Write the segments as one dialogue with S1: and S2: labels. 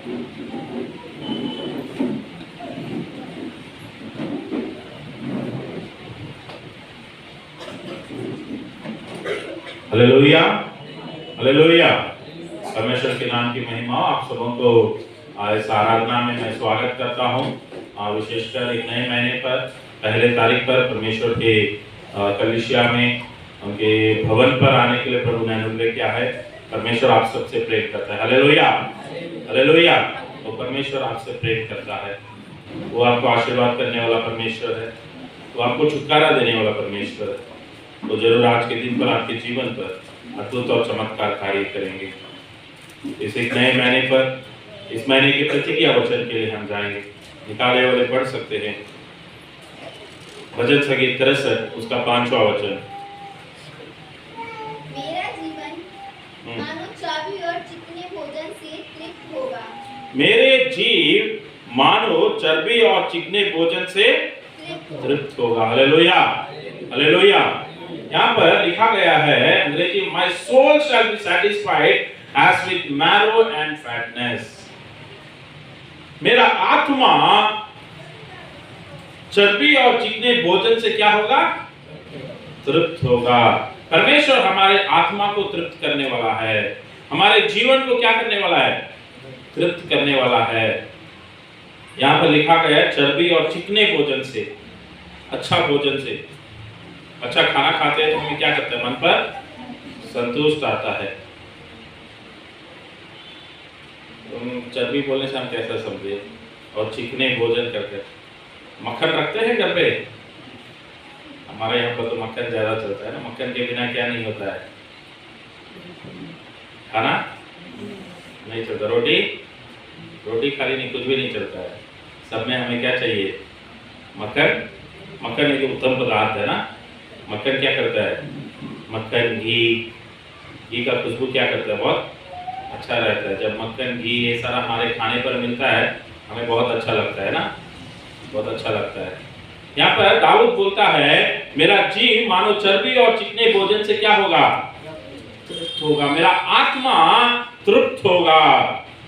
S1: Hallelujah, hallelujah. परमेश्वर के नाम की महिमा। आप सबों को इस आराधना में मैं स्वागत करता हूँ। विशेषकर एक नए महीने पर पहले तारीख पर परमेश्वर के कलीसिया में उनके भवन पर आने के लिए प्रभु ने अनुग्रह किया है। परमेश्वर आप सबसे प्रेम करता है। Hallelujah, hallelujah. तो परमेश्वर आपसे प्रेम करता है। वो आपको आशीर्वाद करने वाला परमेश्वर है। वो आपको छुटकारा देने वाला परमेश्वर है। तो जरूर आज के दिन पर आपके जीवन पर अद्भुत और चमत्कार कार्य करेंगे। इस एक नए महीने पर, इस महीने के प्रतिज्ञा वचन के लिए हम जाएंगे। निकाले वाले पढ़ सकते हैं भजन संगीत 63 उसका 5वां वचन।
S2: मेरा जीवन मानो चाबी और चिकने भोजन से तृप्त होगा।
S1: मेरे जीव मानो चर्बी और चिकने भोजन से तृप्त होगा। Hallelujah, hallelujah. यहाँ पर लिखा गया है अंग्रेजी, My soul shall be satisfied as with marrow and fatness। मेरा आत्मा चर्बी और चिकने भोजन से क्या होगा? तृप्त होगा। परमेश्वर हमारे आत्मा को तृप्त करने वाला है। हमारे जीवन को क्या करने वाला है? तृप्त करने वाला है। यहाँ पर लिखा गया है चर्बी और चिकने भोजन से, अच्छा भोजन से। अच्छा खाना खाते हैं तो हमें क्या करता है? मन पर संतुष्ट आता है। चर्बी बोलने से हम कैसा समझे? और चिकने भोजन करके मक्खन रखते हैं घर पे। हमारे यहाँ पर तो मक्खन ज्यादा चलता है ना। मक्खन के बिना क्या नहीं होता है? खाना नहीं चलता। रोटी, रोटी खाली नहीं, कुछ भी नहीं चलता है। सब में हमें क्या चाहिए? मक्खन। मक्खन एक उत्तम पदार्थ है ना। मक्खन क्या करता है? मक्खन, घी का खुशबू क्या करता है? बहुत अच्छा रहता है। जब मक्खन, घी ये सारा हमारे खाने पर मिलता है, हमें बहुत अच्छा लगता है ना, बहुत अच्छा लगता है। यहाँ पर दाऊद बोलता है मेरा जीव मानो चर्बी और चिकने भोजन से क्या होगा? तृप्त होगा। मेरा आत्मा तृप्त होगा।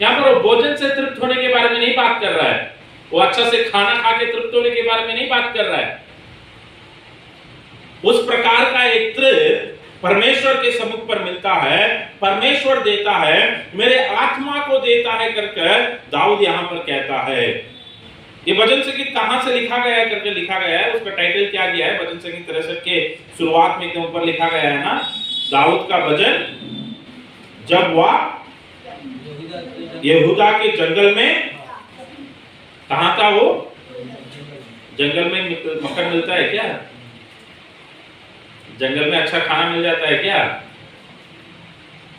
S1: यहाँ पर वो भोजन से तृप्त होने के बारे में नहीं बात कर रहा है। वो अच्छा से खाना खा के तृप्त होने के बारे में नहीं बात कर रहा है। उस प्रकार का एक तृप्त परमेश्वर के सम्मुख पर मिलता है, परमेश्वर देता है, मेरे आत्मा को देता है करके दाऊद यहाँ पर कहता है। ये भजन संगीत कहां से लिखा गया है करके लिखा गया है। उसका टाइटल क्या दिया है? भजन संगीत 63 के शुरुआत में के ऊपर लिखा गया है ना, दाऊद का भजन जब वह यहूदा के जंगल में, कहां था वो? जंगल में मक्खन मिलता है क्या? जंगल में अच्छा खाना मिल जाता है क्या?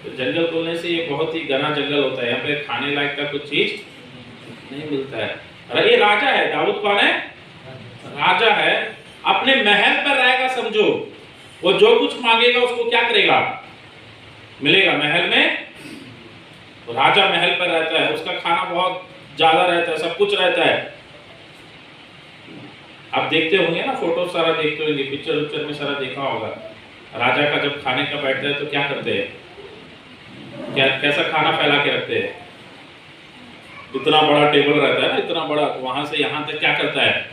S1: तो जंगल बोलने से ये बहुत ही घना जंगल होता है। यहाँ पे खाने लायक का कुछ चीज नहीं मिलता है। अरे ये राजा है। दाऊद कौन है? राजा है। अपने महल पर रहेगा, समझो। वो जो कुछ मांगेगा उसको क्या करेगा? मिलेगा। महल में राजा महल पर रहता है, उसका खाना बहुत ज्यादा रहता है, सब कुछ रहता है। आप देखते होंगे ना, फोटो सारा देखते होंगे, पिक्चर में सारा देखा होगा। राजा का जब खाने का बैठता है तो क्या करते हैं? क्या कैसा खाना फैला के रखते हैं? इतना बड़ा टेबल रहता है ना, इतना बड़ा, वहां से यहाँ तक क्या करता है?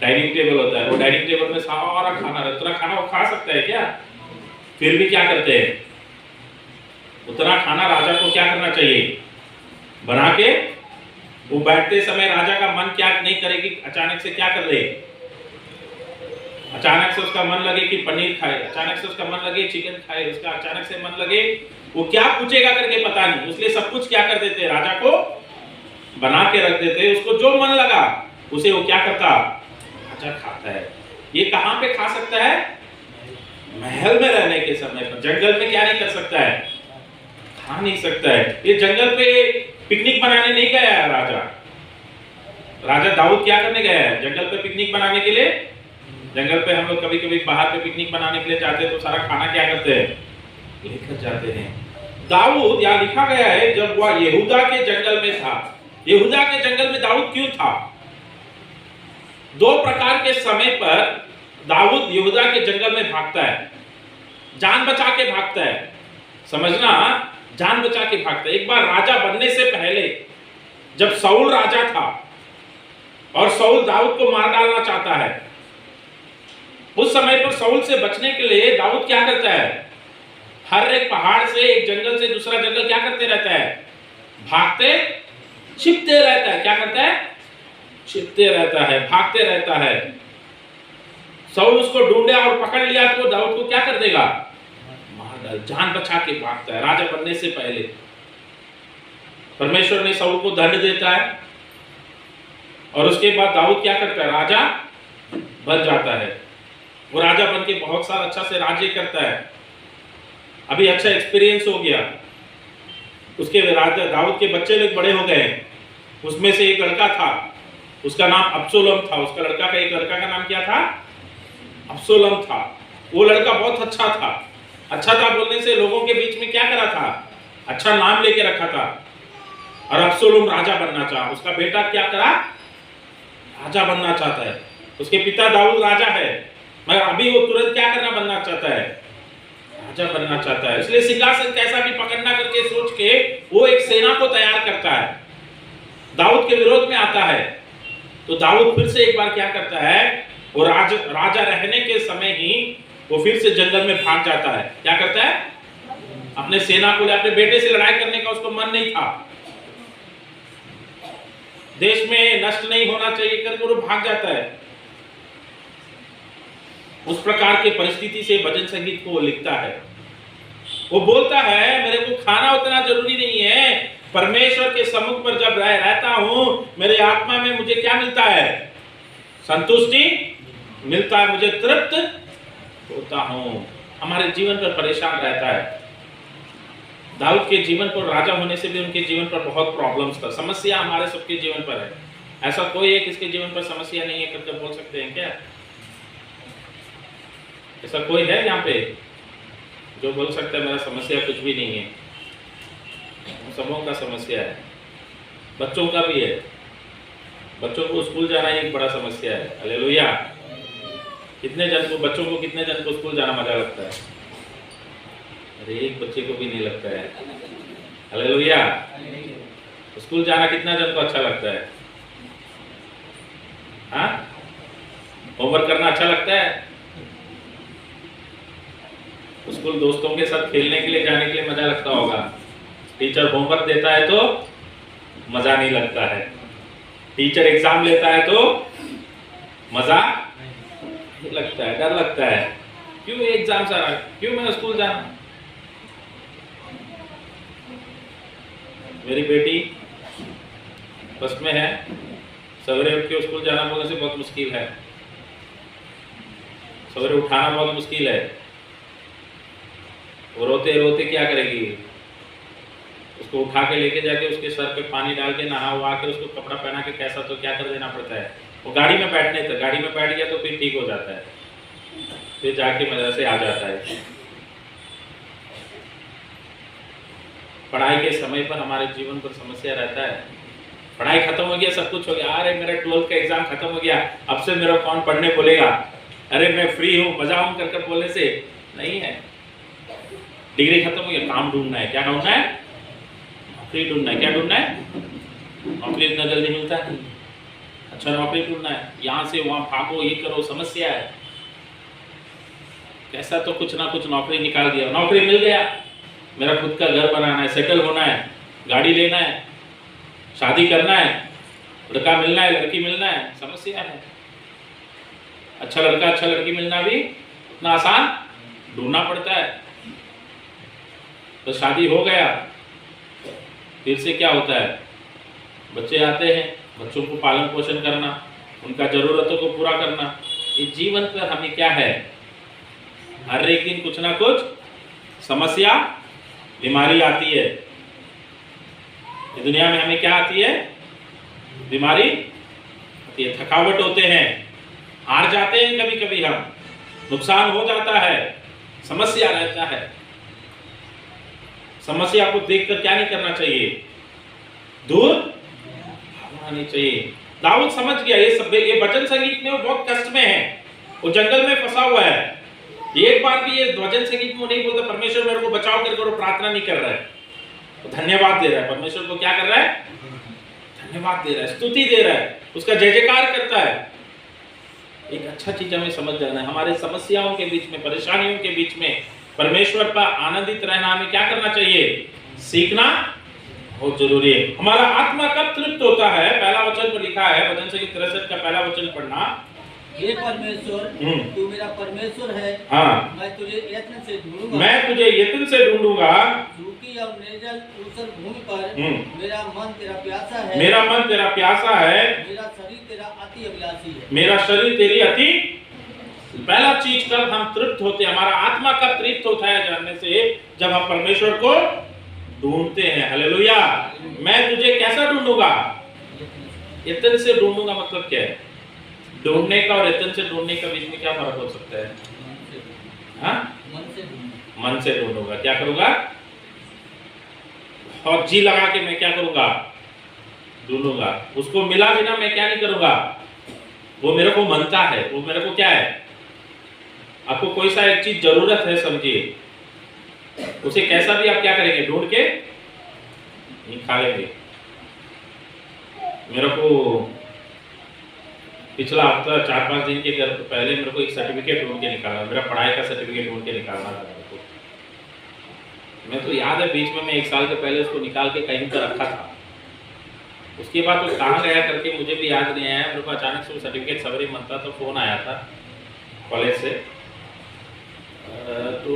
S1: डाइनिंग टेबल होता है। वो डाइनिंग टेबल में सारा खाना रहता है। उतना खाना वो खा सकता है क्या? फिर भी क्या करते हैं? उतना खाना राजा को क्या करना चाहिए? बना के वो बैठते समय राजा का मन क्या नहीं करेगी? अचानक से क्या कर ले? अचानक से उसका मन लगे कि पनीर खाए, अचानक से उसका मन लगे चिकन खाए, उसका अचानक से मन लगे वो क्या पूछेगा करके पता नहीं। इसलिए सब कुछ क्या कर देते? राजा को बना के रख देते। उसको जो मन लगा उसे वो क्या करता? राजा खाता है। ये कहां पे खा सकता है? महल में रहने के समय पर। जंगल में क्या नहीं कर सकता है? खा नहीं सकता है। ये जंगल पे पिकनिक बनाने नहीं गया है राजा। राजा दाऊद क्या करने गया है? जंगल पे पिकनिक बनाने के लिए। जंगल पे हम लोग कभी कभी बाहर पे पिकनिक बनाने के लिए जाते हैं तो सारा खाना क्या करते हैं? लेकर जाते हैं। दाऊद यहाँ लिखा गया है जब वह यहूदा के जंगल में था। यहूदा के जंगल में दाऊद क्यों था? दो प्रकार के समय पर दाऊद यहूदा के जंगल में भागता है। जान बचा के भागता है, समझना, जान बचा के भागता है। एक बार राजा बनने से पहले जब साउल राजा था और साउल दाऊद को मार डालना चाहता है, उस समय पर साउल से बचने के लिए दाऊद क्या करता है? हर एक पहाड़ से, एक जंगल से दूसरा जंगल क्या करते रहता है? भागते छिपते रहता है। क्या करता है? छिपते रहता है, भागते रहता है। साउल उसको ढूंढे और पकड़ लिया तो दाऊद को क्या कर देगा? मार डाल, जान बचा के भागता है राजा बनने से पहले। परमेश्वर ने साउल को दंड देता है और उसके बाद दाऊद क्या करता है? राजा बन जाता है। वो राजा बन के बहुत साल अच्छा से राज्य करता है। अभी अच्छा एक्सपीरियंस हो गया। उसके राजा दाऊद के बच्चे लोग बड़े हो गए। उसमें से एक लड़का था, उसका नाम अब्सोलोम था। उसका लड़का का एक लड़का का नाम क्या था? अब्सोलोम था। वो लड़का बहुत अच्छा था। अच्छा था बोलने से लोगों के बीच में क्या करा था? अच्छा नाम लेके रखा था। और अब्सोलोम राजा बनना चाहा। उसका बेटा क्या करा? राजा बनना चाहता है। उसके पिता दाऊद राजा है, मगर अभी वो तुरंत क्या करना बनना चाहता है? राजा बनना चाहता है। इसलिए सिंहासन कैसा भी पकड़ना करके सोच के वो एक सेना को तैयार करता है, दाऊद के विरोध में आता है। तो दाऊद फिर से एक बार क्या करता है? वो राजा रहने के समय ही वो फिर से जंगल में भाग जाता है। क्या करता है? अपने सेना को ले, अपने बेटे से लड़ाई करने का उसको मन नहीं था। देश में नष्ट नहीं होना चाहिए करके वो भाग जाता है। उस प्रकार के परिस्थिति से भजन संगीत को वो लिखता है। वो बोलता है मेरे को खाना उतना जरूरी नहीं है, परमेश्वर के सम्मुख पर जब रहता हूं, मेरे आत्मा में मुझे क्या मिलता है? संतुष्टि मिलता है, मुझे तृप्त होता हूं। हमारे जीवन पर परेशान रहता है। दाऊद के जीवन पर राजा होने से भी उनके जीवन पर बहुत प्रॉब्लम्स था। समस्या हमारे सबके जीवन पर है। ऐसा कोई है किसके जीवन पर समस्या नहीं है करके बोल सकते हैं क्या? ऐसा कोई है यहाँ पे जो बोल सकता है मेरा समस्या कुछ भी नहीं है? सबों का समस्या है, बच्चों का भी है। बच्चों को स्कूल जाना एक बड़ा समस्या है। हालेलुया। कितने जन को, बच्चों को कितने जन को स्कूल जाना मजा लगता है? अरे एक बच्चे को भी नहीं लगता है। हालेलुया। स्कूल जाना कितना जन को अच्छा लगता है? हाँ, होमवर्क करना अच्छा लगता है? स्कूल दोस्तों के साथ खेलने के लिए जाने के लिए मजा लगता होगा। टीचर होमवर्क देता है तो मजा नहीं लगता है। टीचर एग्जाम लेता है तो मजा नहीं लगता है, डर लगता है। क्यों एग्जाम सारा, क्यों मैं स्कूल जाना? मेरी बेटी फर्स्ट में है, सवेरे उठ के स्कूल जाना बोलने से बहुत मुश्किल है। सवेरे उठाना बहुत मुश्किल है। वो रोते रोते क्या करेगी? उसको उठा के लेके जाके उसके सर पे पानी डाल के नहा वहा के उसको कपड़ा पहना के कैसा तो क्या कर देना पड़ता है। वो गाड़ी में बैठने तक, गाड़ी में बैठ गया तो फिर ठीक हो जाता है, फिर जाके मदरसे आ जाता है। पढ़ाई के समय पर हमारे जीवन पर समस्या रहता है। पढ़ाई खत्म हो गया, सब कुछ हो गया, अरे मेरा 12th का एग्जाम खत्म हो गया, अब से मेरा कौन पढ़ने बोलेगा? अरे मैं फ्री हूँ, मजा हूँ करके बोलने से नहीं है। डिग्री खत्म हो गया, काम ढूंढना है। क्या ढूंढना है? नौकरी ढूंढना है। क्या ढूंढना है? नौकरी इतना जल्दी मिलता है? अच्छा नौकरी ढूंढना है, यहाँ से वहाँ भागो, ये करो, समस्या है। कैसा तो कुछ ना कुछ नौकरी निकाल दिया, नौकरी मिल गया, मेरा खुद का घर बनाना है, सेटल होना है, गाड़ी लेना है, शादी करना है, लड़का मिलना है, लड़की मिलना है, समस्या है। अच्छा लड़का अच्छा लड़की मिलना भी इतना आसान ढूंढना पड़ता है। तो शादी हो गया, फिर से क्या होता है? बच्चे आते हैं, बच्चों को पालन पोषण करना, उनका जरूरतों को पूरा करना। इस जीवन पर हमें क्या है? हर एक दिन कुछ ना कुछ समस्या, बीमारी आती है। इस दुनिया में हमें क्या आती है? बीमारी आती है, थकावट होते हैं, हार जाते हैं, कभी कभी हम, नुकसान हो जाता है, समस्या रहता है। समस्या को देखकर क्या नहीं करना चाहिए? दूर भागना नहीं चाहिए। दाऊद समझ गया ये भजन संगीत में वो बहुत कष्ट में है, वो जंगल में फंसा हुआ है। एक बार भी ये भजन संगीत में नहीं बोलता परमेश्वर मेरे को बचाओ करके, वो प्रार्थना नहीं कर रहा है, वो धन्यवाद दे रहा है। परमेश्वर को क्या कर रहा है? धन्यवाद दे रहा है, स्तुति दे रहा है, उसका जय जयकार करता है। एक अच्छा चीज हमें समझ जाना है, हमारे समस्याओं के बीच में, परेशानियों के बीच में परमेश्वर पर आनंदित रहना हमें क्या करना चाहिए? सीखना बहुत जरूरी है। हमारा आत्मा कब तृप्त होता है? पहला वचन पर लिखा है, भजन संगीत 63 का पहला वचन पढ़ना।
S3: हे परमेश्वर, तू मेरा परमेश्वर है।
S1: हाँ,
S3: मैं तुझे यत्न से ढूंढूंगा।
S1: मैं तुझे यत्न से ढूंढूंगा।
S3: सूखी और निर्जल ऊसर भूमि पर मेरा मन तेरा प्यासा है।
S1: मेरा मन तेरा प्यासा है।
S3: मेरा शरीर तेरा अति अभिलाषी है।
S1: मेरा शरीर तेरी अति। पहला चीज कब हम तृप्त होते हैं, हमारा आत्मा कब तृप्त होता है जानने से? जब हम परमेश्वर को ढूंढते हैं। हालेलुया। मैं तुझे कैसा ढूंढूंगा? यत्न से ढूंढूंगा मतलब क्या है? ढूंढने का और यत्न से ढूंढने का बीच में क्या फर्क हो सकता है? हाँ? मन से ढूंढूंगा। क्या करूंगा? और जी लगा के मैं क्या करूंगा? ढूंढूंगा। उसको मिला बिना मैं क्या नहीं करूंगा? वो मेरे को मनता है, वो मेरे को क्या है? आपको कोई सा एक चीज जरूरत है, समझिए, उसे कैसा भी आप क्या करेंगे? ढूंढ के निकालेंगे। मेरे को पिछला हफ्ता 4-5 दिन के पहले मेरे को एक सर्टिफिकेट ढूंढ के निकाला, मेरा पढ़ाई का सर्टिफिकेट ढूंढ के निकालना था मेरे को। मैं तो याद है बीच में मैं 1 साल के पहले उसको निकाल के कहीं पर रखा था। उसके बाद वो कहाँ गया करके मुझे भी याद नहीं आया। मेरे को अचानक से वो सर्टिफिकेट सवेरे मनता तो फोन आया था कॉलेज से। तो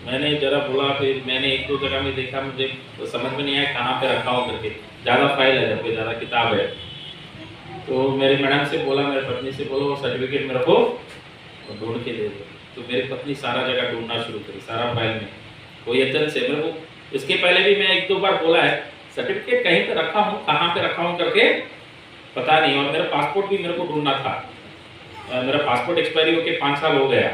S1: मैंने जरा बोला, फिर मैंने 1-2 जगह में देखा, मुझे तो समझ में नहीं आया कहाँ पे रखा हूँ करके। ज़्यादा फाइल है, जब ज़्यादा किताब है। तो मेरी मैडम से बोला, मेरी पत्नी से बोला, वो सर्टिफिकेट मेरे को ढूंढ के दे दो। तो मेरी पत्नी सारा जगह ढूंढना शुरू करी, सारा फाइल में। वो यत्न से मेरे को, इसके पहले भी मैं 1-2 बार बोला है, सर्टिफिकेट कहीं पे रखा हूँ, कहाँ पे रखा हूँ करके पता नहीं। और मेरा पासपोर्ट भी मेरे को ढूंढना था। मेरा पासपोर्ट एक्सपायरी होके 5 साल हो गया।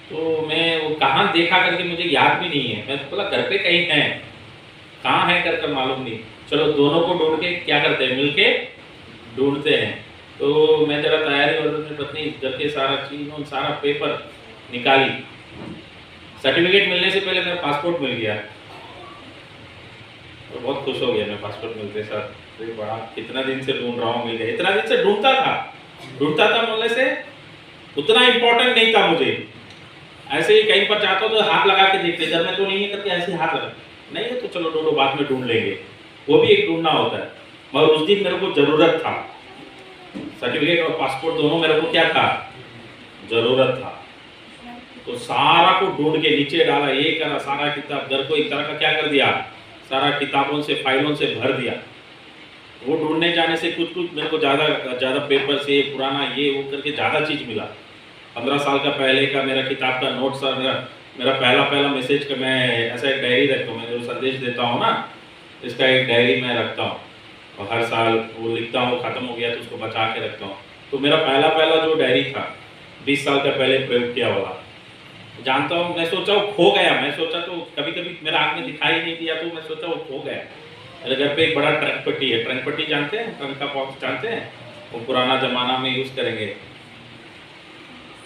S1: तो मैं वो कहाँ देखा करके मुझे याद भी नहीं है। मैं बोला घर पे कहीं है, कहाँ है कर मालूम नहीं। चलो दोनों को ढूंढ के क्या करते हैं, मिलके ढूंढते हैं। तो मैं जरा तैयारी और अपनी पत्नी करके सारा चीज और सारा पेपर निकाली। सर्टिफिकेट मिलने से पहले मेरा पासपोर्ट मिल गया और बहुत खुश हो गया मैं पासपोर्ट मिलते साथ। तो बड़ा कितना दिन से ढूंढ रहा हूँ, मिल गया। इतना दिन से ढूंढता था बोलने से उतना इम्पोर्टेंट नहीं था मुझे। ऐसे ही कहीं पर जाता हूँ तो हाथ लगा के देखते, घर में तो नहीं है करके ऐसे हाथ लगा, नहीं है तो चलो दोनों बाद में ढूंढ लेंगे। वो भी एक ढूंढना होता है। मगर उस दिन मेरे को जरूरत था, सर्टिफिकेट और पासपोर्ट दोनों मेरे को क्या था? जरूरत था। तो सारा को ढूंढ के नीचे डाला, ये करा, सारा किताब घर को एक तरह का क्या कर दिया, सारा किताबों से फाइलों से भर दिया। वो ढूंढने जाने से कुछ मेरे को ज़्यादा पेपर से पुराना ये वो करके ज़्यादा चीज़ मिला। 15 साल का पहले का मेरा किताब का नोट्स, मेरा पहला मैसेज का मैं ऐसा एक डायरी रखता हूँ। मैं जो संदेश देता हूँ ना, इसका एक डायरी मैं रखता हूँ और हर साल वो लिखता हूँ, ख़त्म हो गया तो उसको बचा के रखता हूँ। तो मेरा पहला जो डायरी था 20 साल का पहले प्रयोग किया वाला, जानता हूँ। मैं सोचा वो खो गया, मैं सोचा तो कभी मेरा आँख में दिखाई नहीं दिया, तो मैं सोचा वो खो गया। मेरे घर पे एक बड़ा ट्रंक पट्टी है, ट्रंक पट्टी जानते हैं, ट्रंक का बॉक्स जानते हैं, वो पुराना ज़माना में यूज़ करेंगे।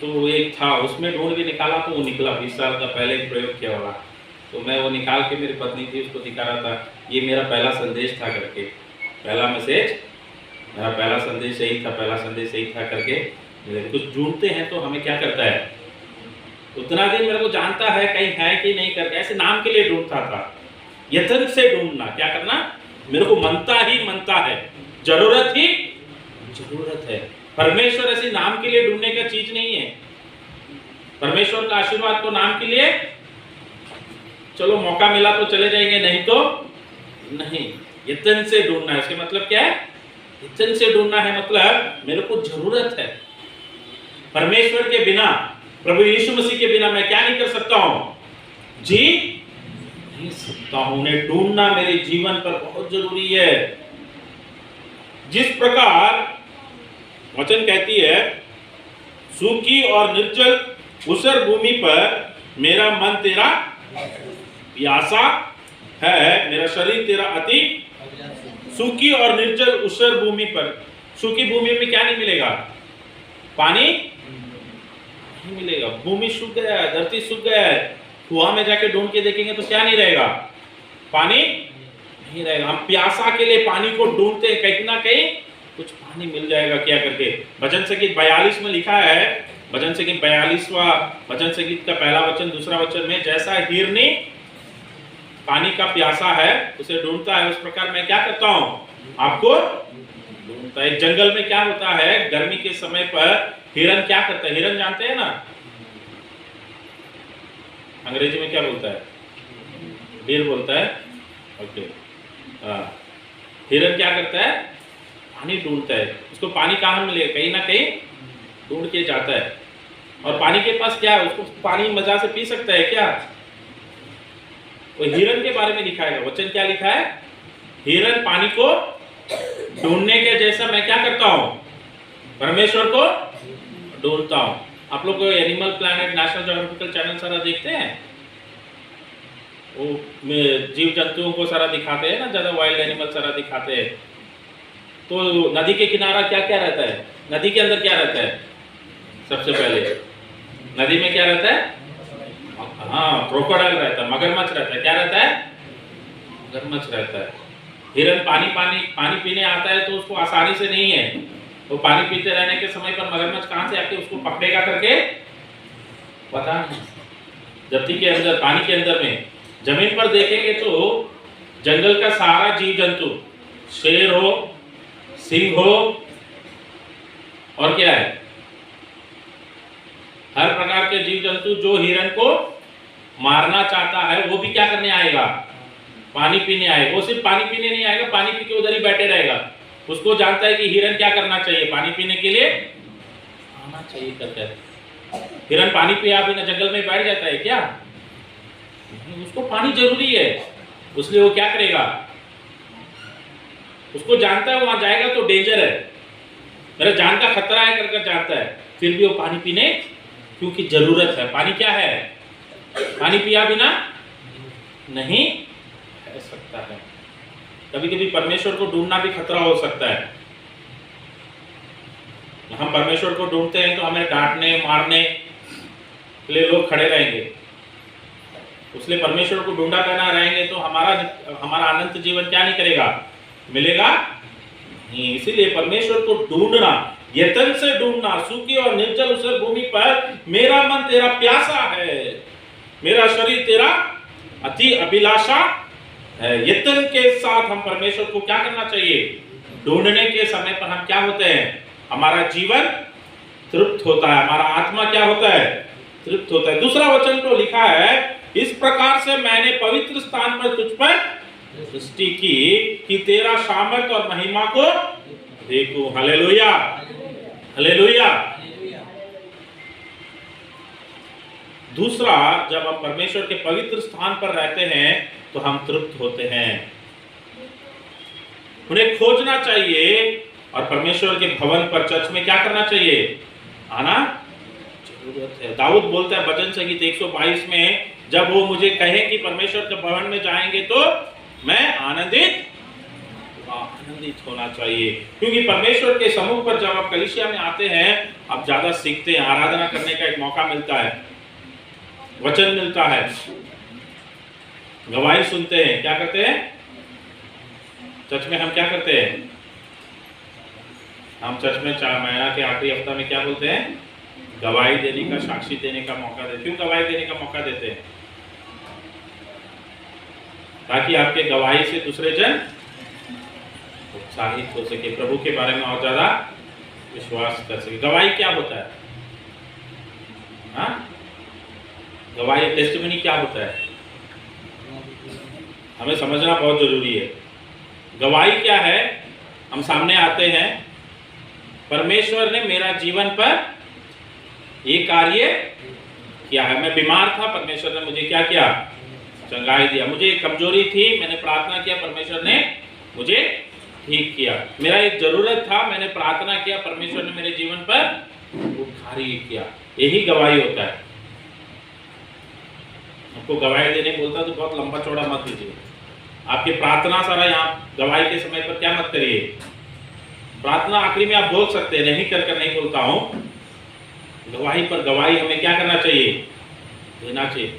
S1: तो एक था, उसमें ढूंढ के निकाला तो वो निकला 20 साल का पहले प्रयोग किया वाला। तो मैं वो निकाल के मेरी पत्नी थी उसको दिखा रहा था, ये मेरा पहला संदेश था करके, पहला मैसेज, मेरा पहला संदेश यही था, पहला संदेश यही था करके। कुछ ढूंढते हैं तो हमें क्या करता है, उतना दिन मेरे को जानता है कहीं है कि नहीं करके, ऐसे नाम के लिए ढूंढता था। यत्न से ढूंढना, क्या करना, मेरे को मनता ही मनता है, जरूरत ही जरूरत है। परमेश्वर ऐसे नाम के लिए ढूंढने का चीज नहीं है। परमेश्वर का आशीर्वाद को नाम के लिए चलो मौका मिला तो चले जाएंगे, नहीं तो नहीं। यत्न से ढूंढना है, इसके मतलब क्या है? यत्न से ढूंढना है मतलब मेरे को जरूरत है। परमेश्वर के बिना, प्रभु यीशु मसीह के बिना मैं क्या नहीं कर सकता हूं? जी नहीं सकता हूं। उन्हें ढूंढना मेरे जीवन पर बहुत जरूरी है। जिस प्रकार वचन कहती है, सूखी और निर्जल ऊसर भूमि पर मेरा मन तेरा प्यासा है, मेरा शरीर तेरा अति। सूखी और निर्जल ऊसर भूमि पर, सूखी भूमि में क्या नहीं मिलेगा? पानी नहीं मिलेगा। भूमि सूख गया है, धरती सूख गया है। कुआं में जाके ढूंढ के देखेंगे तो क्या नहीं रहेगा? पानी नहीं नहीं रहेगा। हम प्यासा के लिए पानी को ढूंढते हैं, कहीं ना कहीं कुछ पानी मिल जाएगा क्या करके। भजन संगीत 42 में लिखा है, भजन संगीत 42वां भजन संगीत का पहला वचन दूसरा वचन में, जैसा हिरनी पानी का प्यासा है उसे ढूंढता है, उस प्रकार मैं क्या करता हूं, आपको ढूंढता है। जंगल में क्या होता है, गर्मी के समय पर हिरन क्या करता है, हिरन जानते हैं ना, अंग्रेजी में क्या बोलता है, डीर बोलता है, ओके। हिरन क्या करता है, पानी ढूंढता है। उसको पानी कहाँ मिलेगा, कहीं ना कहीं ढूंढ के जाता है। और पानी के पास क्या है, उसको पानी मजा से पी सकता है क्या। वो हिरन के बारे में लिखा है, वचन क्या लिखा है, हिरन पानी को ढूंढने के जैसा मैं क्या करता हूं, परमेश्वर को ढूंढता हूं। आप लोग animal planet national geographical channel सारा देखते हैं, वो जीव जंतुओं को सारा दिखाते हैं ना, ज्यादा वाइल्ड एनिमल सारा दिखाते हैं। तो नदी के किनारा क्या क्या रहता है, नदी के अंदर क्या रहता है, सबसे पहले नदी में क्या रहता है, हाँ क्रोकोडाइल रहता है, मगरमच्छ रहता है, क्या रहता है, मगरमच्छ रहता है। हिरन पानी पीने आता है तो उसको आसानी से नहीं है, वो पानी पीते रहने के समय पर मगरमच्छ कहां से आके उसको पकड़ेगा करके पता नहीं। धरती के अंदर, पानी के अंदर में, जमीन पर देखेंगे तो जंगल का सारा जीव जंतु, शेर हो, सिंह हो, और क्या है, हर प्रकार के जीव जंतु जो हिरन को मारना चाहता है वो भी क्या करने आएगा, पानी पीने आएगा। वो सिर्फ पानी पीने नहीं आएगा, पानी पी के उधर ही बैठे रहेगा। उसको जानता है कि हिरन क्या करना चाहिए, पानी पीने के लिए आना चाहिए करके। हिरन पानी पिया बिना जंगल में बैठ जाता है क्या, उसको पानी जरूरी है, इसलिए वो क्या करेगा, उसको जानता है वहां जाएगा तो डेंजर है, मेरा जान का खतरा है करके जानता है, फिर भी वो पानी पीने, क्योंकि जरूरत है। पानी क्या है, पानी पिया बिना नहीं रह सकता है। कभी कभी परमेश्वर को ढूंढना भी खतरा हो सकता है। हम परमेश्वर को ढूंढते हैं तो हमें डांटने मारने के लिए लोग खड़े रहेंगे, इसलिए परमेश्वर को ढूंढा करना रहेंगे तो हमारा अनंत जीवन क्या नहीं करेगा, मिलेगा नहीं। इसीलिए परमेश्वर को ढूंढना, यत्न से ढूंढना, सूखी और निर्जल उस भूमि पर मेरा मन तेरा प्यासा है, मेरा शरीर तेरा अति अभिलाषा है। यत्न के साथ हम परमेश्वर को क्या करना चाहिए, ढूंढने के समय पर हम क्या होते हैं, हमारा जीवन तृप्त होता है, हमारा आत्मा क्या होता है, तृप्त होता है। दूसरा वचन तो लिखा है, इस प्रकार से मैंने पवित्र स्थान पर तुझ पर सृष्टि की कि तेरा सामर्थ और महिमा को देखूं। Hallelujah, hallelujah. दूसरा, जब हम परमेश्वर के पवित्र स्थान पर रहते हैं तो हम तृप्त होते हैं। उन्हें खोजना चाहिए और परमेश्वर के भवन पर, चर्च में क्या करना चाहिए, आना जरूरत है। दाऊद बोलता है भजन संगीत 122 में, जब वो मुझे कहे कि परमेश्वर के भवन में जाएंगे तो मैं आनंदित होना चाहिए, क्योंकि परमेश्वर के समूह पर जब आप कलीसिया में आते हैं आप ज्यादा सीखते हैं, आराधना करने का एक मौका मिलता है, वचन मिलता है, गवाही सुनते हैं। क्या करते हैं चर्च में, हम क्या करते हैं, हम चर्च में 4 महीना के आखिरी हफ्ता में क्या बोलते हैं, गवाही देने का, साक्षी देने का मौका देते। क्यों गवाही देने का मौका देते हैं, ताकि आपके गवाही से दूसरे जन उत्साहित हो सके, प्रभु के बारे में और ज्यादा विश्वास कर सके। गवाही क्या होता है, हाँ, गवाही टेस्टिमनी क्या होता है, हमें समझना बहुत जरूरी है। गवाही क्या है, हम सामने आते हैं, परमेश्वर ने मेरा जीवन पर ये कार्य किया है। मैं बीमार था, परमेश्वर ने मुझे क्या किया, चंगाई दिया। मुझे एक कमजोरी थी, मैंने प्रार्थना किया, परमेश्वर ने मुझे ठीक किया। मेरा एक जरूरत था, मैंने प्रार्थना किया, परमेश्वर ने मेरे जीवन पर वो कार्य किया। यही गवाही होता है। आपको गवाही देने बोलता तो बहुत लंबा चौड़ा मत कीजिए, आपकी प्रार्थना सारा यहाँ गवाही के समय पर क्या मत करिए। प्रार्थना आखिरी में आप बोल सकते हैं, नहीं कर नहीं बोलता हूं, गवाही पर गवाही हमें क्या करना चाहिए, देना चाहिए।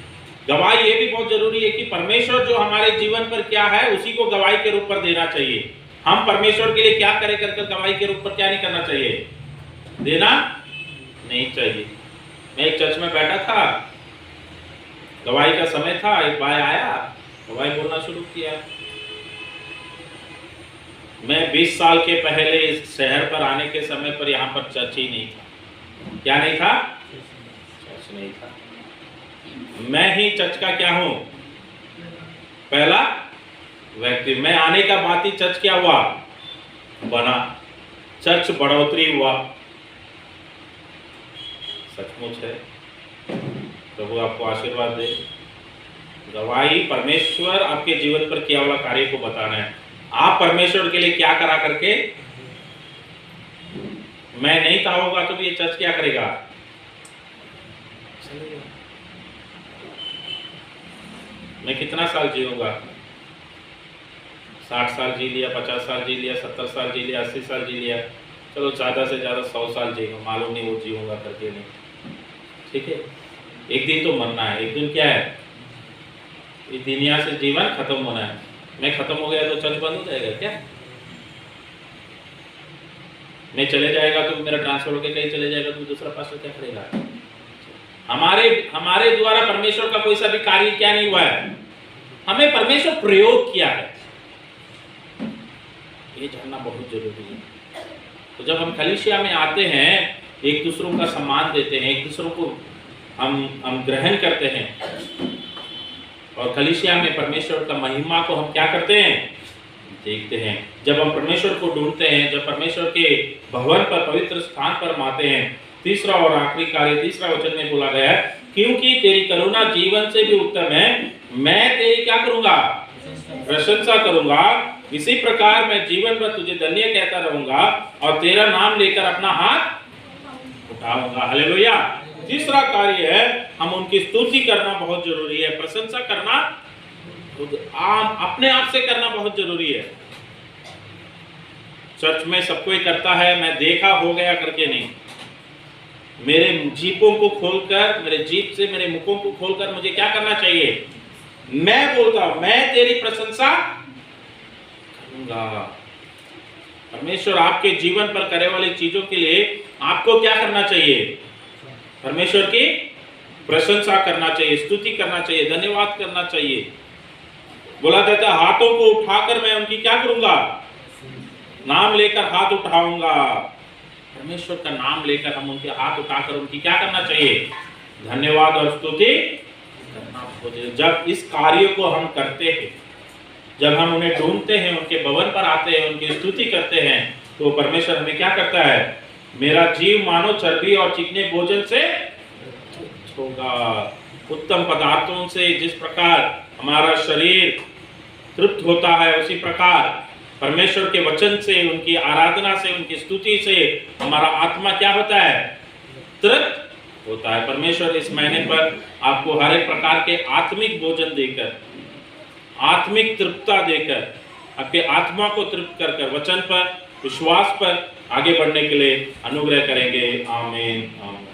S1: गवाही ये भी बहुत जरूरी है कि परमेश्वर जो हमारे जीवन पर क्या है उसी को गवाही के रूप पर देना चाहिए। हम परमेश्वर के लिए क्या करें कर गवाही के रूप पर क्या नहीं करना चाहिए, देना नहीं चाहिए। मैं एक चर्च में बैठा था, गवाही का समय था, एक भाई आया, गवाही बोलना शुरू किया। मैं 20 साल के पहले इस शहर पर आने के समय पर यहाँ पर चर्च ही नहीं था। क्या नहीं था? चर्च नहीं था। मैं ही चर्च का क्या हूं, पहला व्यक्ति। मैं आने का बाद ही चर्च क्या हुआ, बना, चर्च बढ़ोतरी हुआ। सचमुच है, प्रभु आपको आशीर्वाद दे। गवाही परमेश्वर आपके जीवन पर किया हुआ कार्य को बताना है। आप परमेश्वर के लिए क्या करा करके, मैं नहीं था होगा तो भी ये चर्च क्या करेगा, चलेगा। मैं कितना साल जीऊंगा, 60 साल जी लिया, 50 साल जी लिया, 70 साल जी लिया, 80 साल जी लिया, चलो ज़्यादा से ज़्यादा 100 साल जीऊंगा, मालूम नहीं वो जीऊंगा करके नहीं। ठीक है, एक दिन तो मरना है। एक दिन क्या है, इस दुनिया से जीवन खत्म होना है। मैं खत्म हो गया तो चर्च बंद हो जाएगा क्या? मैं चले जाएगा तो मेरा ट्रांसफर होकर कहीं चले जाएगा तो दूसरा पास्टर क्या करेगा? हमारे द्वारा परमेश्वर का कोई सा भी कार्य क्या नहीं हुआ है, हमें परमेश्वर प्रयोग किया है, ये जानना बहुत जरूरी है। तो जब हम कलीसिया में आते हैं, एक दूसरों का सम्मान देते हैं, एक दूसरों को हम ग्रहण करते हैं, और कलीसिया में परमेश्वर का महिमा को हम क्या करते हैं, देखते हैं। जब हम परमेश्वर को ढूंढते हैं, जब परमेश्वर के भवन पर, पवित्र स्थान पर आते हैं, तीसरा और आखिरी कार्य, तीसरा वचन में बोला गया है, क्योंकि तेरी करुणा जीवन से भी उत्तम है, मैं तेरी क्या करूंगा, प्रशंसा करूंगा। इसी प्रकार मैं जीवन भर तुझे धन्य कहता रहूंगा और तेरा नाम लेकर अपना हाथ उठाऊंगा। हालेलुया। तीसरा कार्य है, हम उनकी स्तुति करना बहुत जरूरी है, प्रशंसा करना अपने आप से करना बहुत जरूरी है। चर्च में सब कोई करता है, मैं देखा हो गया करके नहीं। मेरे जीपों को खोलकर, मेरे जीप से मेरे मुखों को खोलकर मुझे क्या करना चाहिए, मैं बोलता हूं, मैं तेरी प्रशंसा करूंगा। परमेश्वर आपके जीवन पर करने वाली चीजों के लिए आपको क्या करना चाहिए, परमेश्वर की प्रशंसा करना चाहिए, स्तुति करना चाहिए, धन्यवाद करना चाहिए। बोला जाता है, हाथों को उठाकर मैं उनकी क्या करूंगा, नाम लेकर हाथ उठाऊंगा। परमेश्वर का नाम लेकर हम उनके हाथ उठाकर उनकी क्या करना चाहिए, धन्यवाद और स्तुति करना। जब इस कार्य को हम करते हैं, जब हम उन्हें ढूंढते हैं, उनके भवन पर आते हैं, उनकी स्तुति करते हैं, तो परमेश्वर हमें क्या करता है, मेरा जीव मानो चर्बी और चिकने भोजन से होगा। उत्तम पदार्थों से जिस प्रकार हमारा शरीर तृप्त होता है, उसी प्रकार परमेश्वर के वचन से, उनकी आराधना से, उनकी स्तुति से हमारा आत्मा क्या होता है, तृप्त होता है। परमेश्वर इस महीने पर आपको हर एक प्रकार के आत्मिक भोजन देकर, आत्मिक तृप्तता देकर, आपके आत्मा को तृप्त कर वचन पर, विश्वास पर आगे बढ़ने के लिए अनुग्रह करेंगे। आमीन, आमीन।